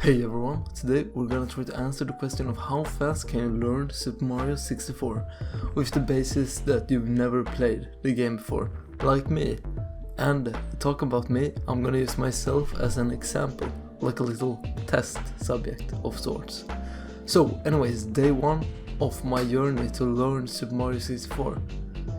Hey everyone, today we're gonna try to answer the question of how fast can you learn Super Mario 64 with the basis that you've never played the game before, like me. And to talk about me, I'm gonna use myself as an example, like a little test subject of sorts. So anyways, day one of my journey to learn Super Mario 64.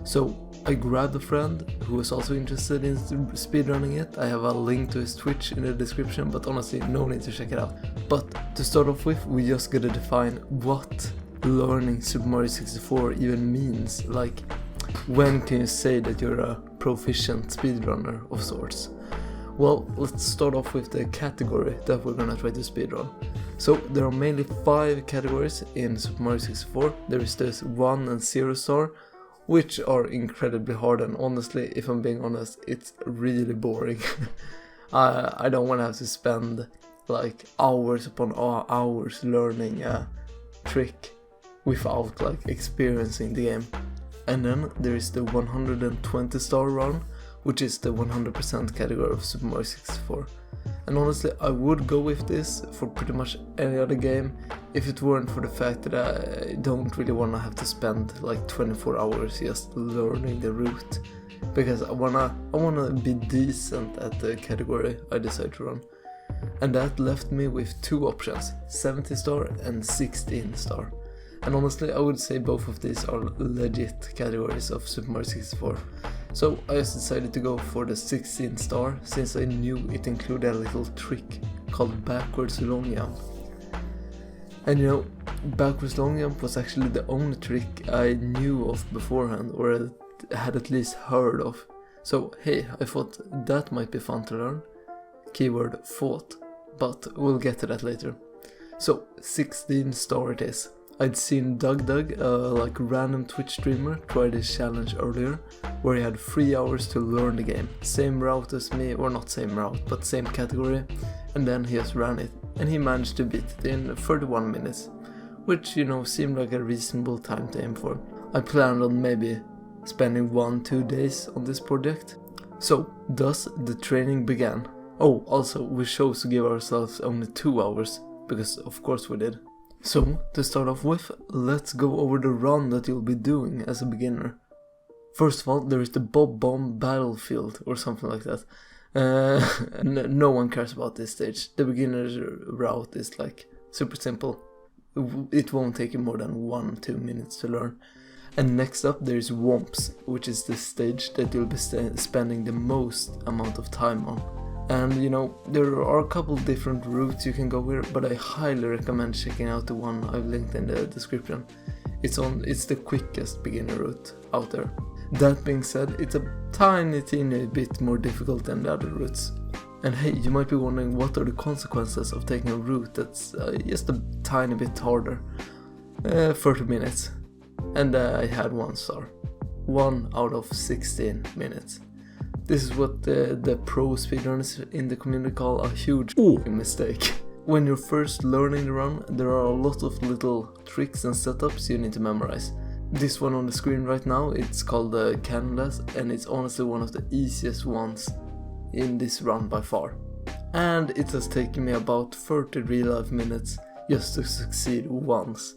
So I grabbed a friend who was also interested in speedrunning it. I have a link to his Twitch in the description, but honestly no need to check it out. But to start off with, we just gotta define what learning Super Mario 64 even means. Like, when can you say that you're a proficient speedrunner of sorts? Well, let's start off with the category that we're gonna try to speedrun. So there are mainly 5 categories in Super Mario 64. There is this 1 and 0 star, which are incredibly hard, and honestly, if I'm being honest, it's really boring. I don't want to have to spend like hours upon hours learning a trick without like experiencing the game. And then there is the 120 star run, which is the 100% category of Super Mario 64. And honestly, I would go with this for pretty much any other game if it weren't for the fact that I don't really want to have to spend like 24 hours just learning the route, because I wanna be decent at the category I decide to run. And that left me with 2 options, 70 star and 16 star. And honestly, I would say both of these are legit categories of Super Mario 64. So I just decided to go for the 16 star, since I knew it included a little trick called backwards long jump. And you know, backwards long jump was actually the only trick I knew of beforehand, or had at least heard of. So hey, I thought that might be fun to learn. Keyword thought, but we'll get to that later. So 16 star it is. I'd seen Doug, like random Twitch streamer, try this challenge earlier, where he had 3 hours to learn the game. Same route as me, or not same route, but same category, and then he just ran it, and he managed to beat it in 31 minutes, which, you know, seemed like a reasonable time to aim for. I planned on maybe spending 1-2 days on this project. So, thus the training began. Oh, also, we chose to give ourselves only 2 hours, because of course we did. So, to start off with, let's go over the run that you'll be doing as a beginner. First of all, there is the Bob Bomb Battlefield, or something like that. No one cares about this stage. The beginner's route is like super simple. It won't take you more than 1-2 minutes to learn. And next up there is Womps, which is the stage that you'll be spending the most amount of time on. And you know, there are a couple different routes you can go here, but I highly recommend checking out the one I've linked in the description. It's the quickest beginner route out there. That being said, it's a tiny bit more difficult than the other routes. And hey, you might be wondering, what are the consequences of taking a route that's just a tiny bit harder? 30 minutes. And I had 1 star. 1 out of 16 minutes. This is what the pro speedrunners in the community call a huge mistake. When you're first learning the run, there are a lot of little tricks and setups you need to memorize. This one on the screen right now, it's called the Canvas, and it's honestly one of the easiest ones in this run by far. And it has taken me about 30 real life minutes just to succeed once.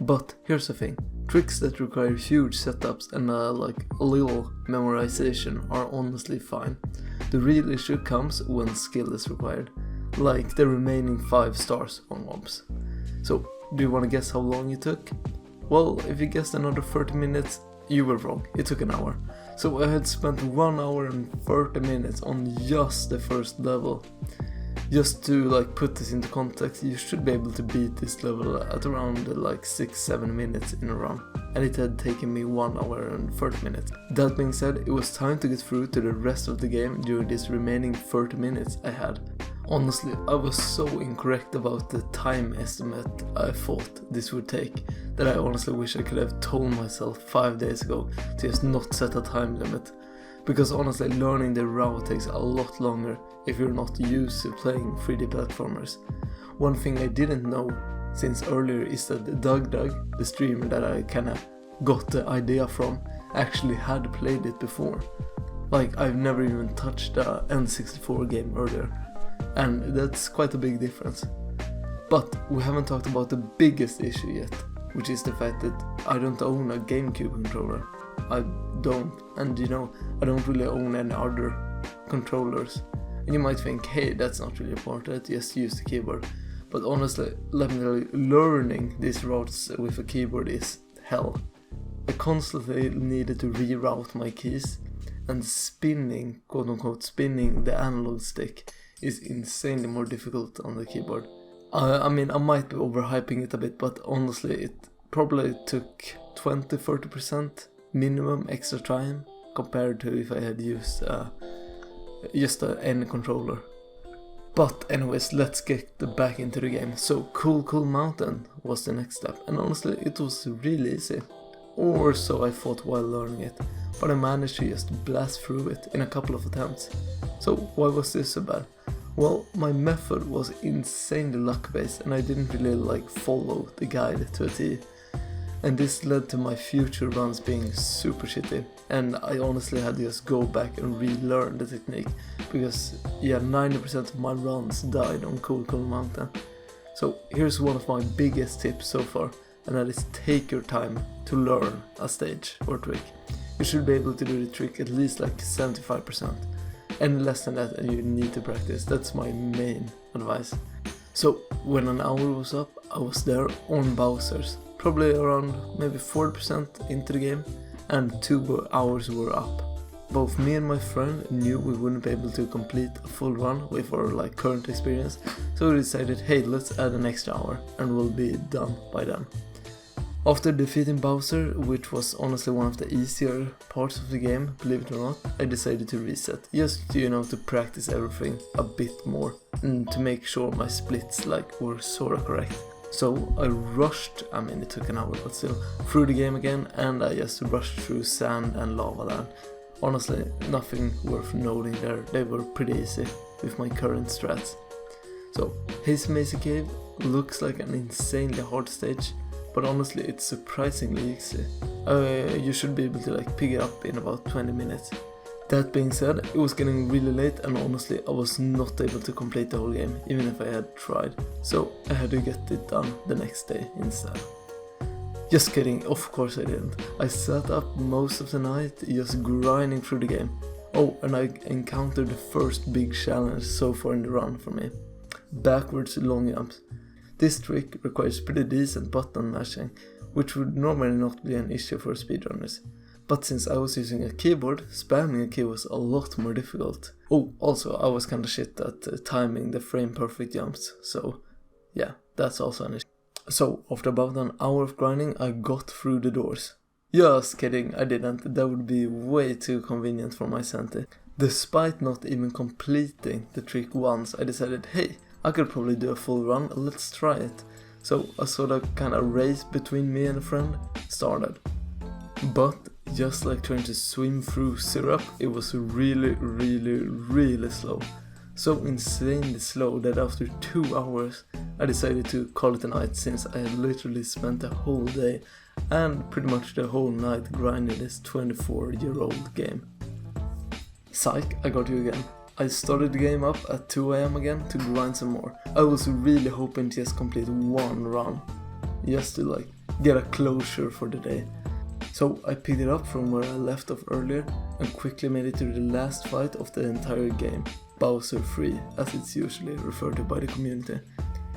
But here's the thing. Tricks that require huge setups and like a little memorization are honestly fine. The real issue comes when skill is required, like the remaining 5 stars on Womps. So, do you want to guess how long it took? Well, if you guessed another 30 minutes, you were wrong, it took an hour. So I had spent 1 hour and 30 minutes on just the first level. Just to like put this into context, you should be able to beat this level at around like 6-7 minutes in a run, and it had taken me 1 hour and 30 minutes. That being said, it was time to get through to the rest of the game during this remaining 30 minutes I had. Honestly, I was so incorrect about the time estimate I thought this would take that I honestly wish I could have told myself 5 days ago to just not set a time limit. Because honestly, learning the route takes a lot longer if you're not used to playing 3D platformers. One thing I didn't know since earlier is that Doug, the streamer that I kinda got the idea from, actually had played it before. Like, I've never even touched a N64 game earlier. and that's quite a big difference. But we haven't talked about the biggest issue yet, which is the fact that I don't own a GameCube controller. I don't, and I don't really own any other controllers. And you might think, hey, that's not really important, just use the keyboard. But honestly, let me tell you, learning these routes with a keyboard is hell. I constantly needed to reroute my keys, and spinning, quote unquote, spinning the analog stick is insanely more difficult on the keyboard. I mean, I might be overhyping it a bit, but honestly, it probably took 20-30% minimum extra time compared to if I had used just any controller. But anyways, let's get back into the game. So Cool Mountain was the next step, and honestly it was really easy. Or so I thought while learning it, but I managed to just blast through it in a couple of attempts. So why was this so bad? Well, my method was insanely luck based and I didn't really follow the guide to a T. And this led to my future runs being super shitty, and I honestly had to just go back and relearn the technique, because 90% of my runs died on Cool Mountain. So here's one of my biggest tips so far, and that is take your time to learn a stage or trick. You should be able to do the trick at least 75%. Any less than that and you need to practice. That's my main advice. So when an hour was up, I was there on Bowser's, probably around maybe 40% into the game, and 2 hours were up. Both me and my friend knew we wouldn't be able to complete a full run with our current experience, so we decided, hey, let's add an extra hour and we'll be done by then. After defeating Bowser, which was honestly one of the easier parts of the game, believe it or not, I decided to reset, just to practice everything a bit more and to make sure my splits were sorta correct. So I rushed, it took an hour but still, through the game again, and I just rushed through Sand and Lava Land. Honestly, nothing worth noting there, they were pretty easy with my current strats. So Hazy Mazy Cave looks like an insanely hard stage, but honestly it's surprisingly easy. You should be able to pick it up in about 20 minutes. That being said, it was getting really late and honestly I was not able to complete the whole game, even if I had tried. So I had to get it done the next day instead. Just kidding, of course I didn't. I sat up most of the night just grinding through the game. Oh, and I encountered the first big challenge so far in the run for me. Backwards long jumps. This trick requires pretty decent button mashing, which would normally not be an issue for speedrunners. But since I was using a keyboard, spamming a key was a lot more difficult. Oh, also I was kinda shit at timing the frame perfect jumps, so yeah, that's also an issue. So after about an hour of grinding, I got through the doors. Just kidding, I didn't, that would be way too convenient for my sanity. Despite not even completing the trick once, I decided, hey, I could probably do a full run, let's try it. So a sort of kind of race between me and a friend started. But just like trying to swim through syrup, it was really slow. So insanely slow that after 2 hours I decided to call it a night, since I had literally spent the whole day and pretty much the whole night grinding this 24-year-old game. Psych, I got you again. I started the game up at 2 AM again to grind some more. I was really hoping to just complete one run, just to get a closure for the day. So I picked it up from where I left off earlier and quickly made it to the last fight of the entire game, Bowser 3, as it's usually referred to by the community.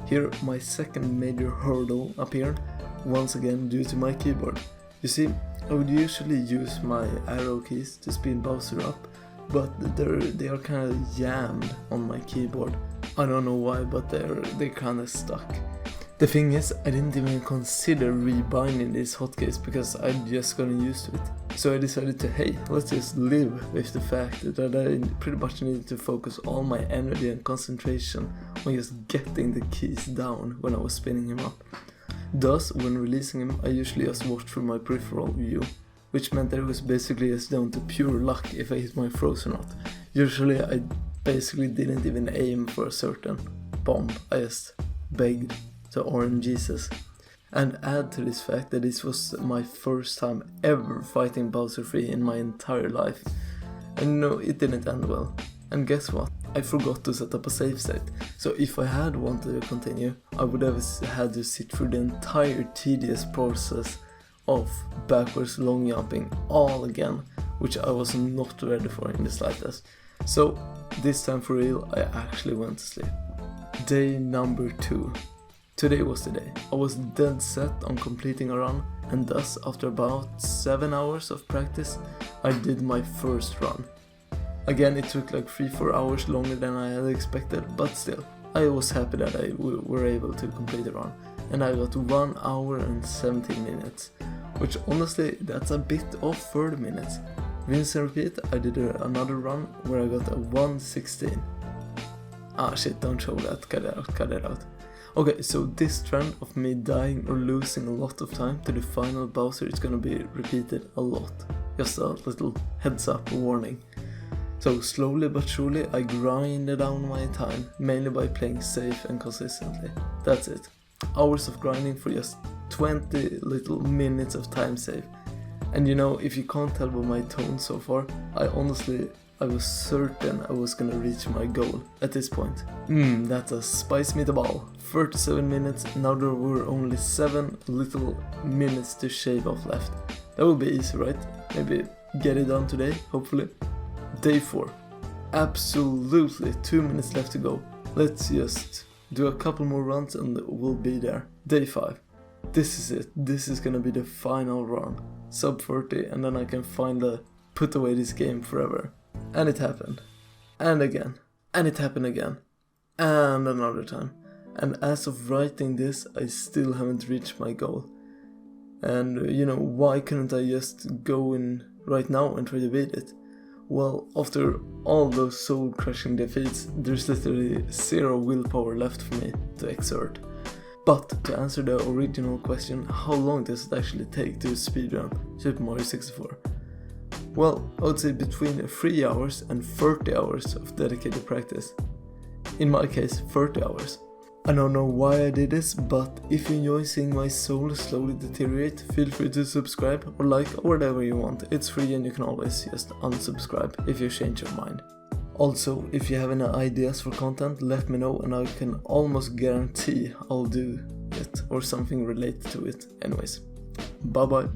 Here my second major hurdle appeared, once again due to my keyboard. You see, I would usually use my arrow keys to speed Bowser up, but they are kind of jammed on my keyboard. I don't know why, but they're kind of stuck. The thing is, I didn't even consider rebinding these hotkeys because I'm just gonna used to it. So I decided to, hey, let's just live with the fact that I pretty much needed to focus all my energy and concentration on just getting the keys down when I was spinning him up. Thus, when releasing him, I usually just watched through my peripheral view, which meant that it was basically just down to pure luck if I hit my throws or not. Usually I basically didn't even aim for a certain bomb, I just begged to RNGesus. And add to this fact that this was my first time ever fighting Bowser 3 in my entire life. And no, it didn't end well. And guess what? I forgot to set up a save state. So if I had wanted to continue, I would have had to sit through the entire tedious process of backwards long jumping all again, which I was not ready for in the slightest. So this time for real, I actually went to sleep. Day number 2. Today was the day. I was dead set on completing a run, and thus after about 7 hours of practice, I did my first run. Again, it took like 3-4 hours longer than I had expected, but still, I was happy that I were able to complete the run, and I got 1 hour and 17 minutes, which honestly, that's a bit off 30 minutes. Rinse and repeat, I did another run where I got a 1:16. Ah shit, don't show that, cut it out. Okay, so this trend of me dying or losing a lot of time to the final Bowser is gonna be repeated a lot. Just a little heads up warning. So slowly but surely I grinded down my time, mainly by playing safe and consistently. That's it. Hours of grinding for just 20 little minutes of time save. And you know, if you can't tell by my tone so far, I was certain I was gonna reach my goal at this point. That's a spice meatball. 37 minutes, now there were only 7 little minutes to shave off left. That would be easy, right? Maybe get it done today, hopefully. Day 4. Absolutely 2 minutes left to go. Let's just do a couple more runs and we'll be there. Day 5. This is it. This is gonna be the final run. Sub 30, and then I can finally put away this game forever. And it happened. And again. And it happened again. And another time. And as of writing this, I still haven't reached my goal. And you know, why couldn't I just go in right now and try to beat it? Well, after all those soul-crushing defeats, there's literally 0 willpower left for me to exert. But to answer the original question, how long does it actually take to speedrun Super Mario 64? Well, I would say between 3 hours and 30 hours of dedicated practice. In my case, 30 hours. I don't know why I did this, but if you enjoy seeing my soul slowly deteriorate, feel free to subscribe or like or whatever you want. It's free and you can always just unsubscribe if you change your mind. Also, if you have any ideas for content, let me know and I can almost guarantee I'll do it or something related to it. Anyways, bye bye.